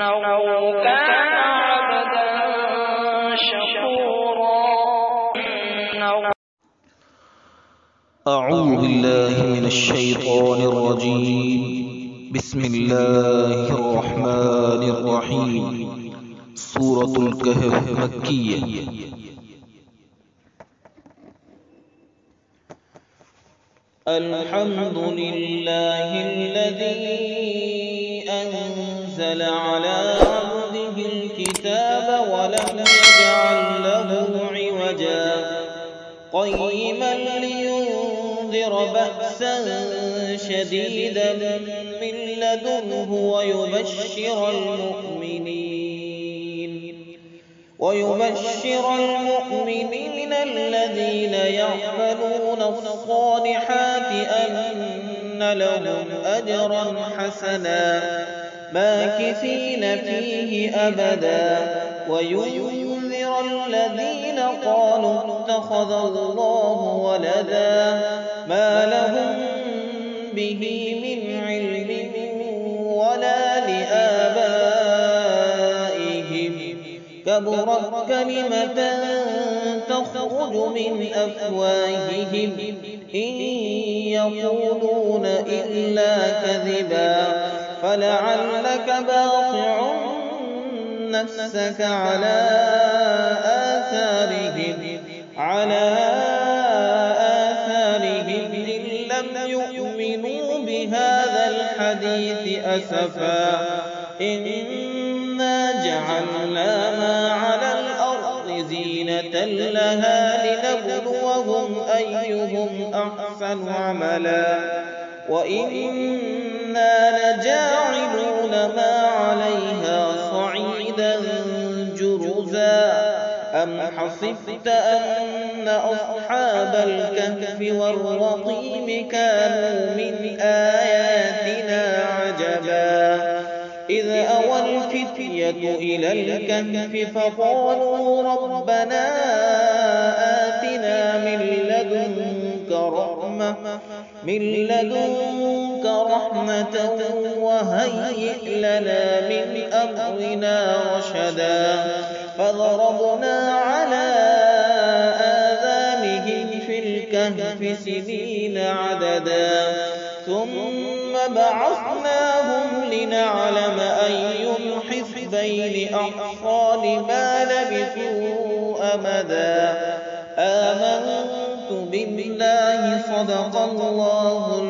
كان عبدا شكورا. أعوذ بالله من الشيطان الرجيم. بسم الله الرحمن الرحيم. سورة الكهف مكية. الحمد لله الذي أنزل على عبده الكتاب ولم يجعل له عوجا قيما لينذر بأسا شديدا من لدنه ويبشر المؤمنين الذين يعملون الصالحات أن لهم أجرا حسنا ماكثين فيه أبدا وينذر الذين قالوا اتخذ الله ولدا ما لهم به من علم ولا لآبائهم كبرت كلمة تخرج من أفواههم إن يقولون إلا كذبا فلعلك باطع نفسك على آثارهم إن لم يؤمنوا بهذا الحديث أسفا إنا جعلنا ما على الأرض زينة لها لنبلوهم أيهم أحسن عملا وإنا لجاعلون ما عليها صعيدا جرزا أم حسبت أن أصحاب الكهف والرقيم كانوا من آياتنا عجبا إذ أوى الفتية إلى الكهف فقالوا ربنا آتنا من لدنك رحمة وهيئ لنا من أمرنا رشدا فضربنا على آذانهم في الكهف سنين عددا ثم بعثناهم لنعلم أي الحزبين أحصى لما لبثوا أمدا آمنت بالله صدق الله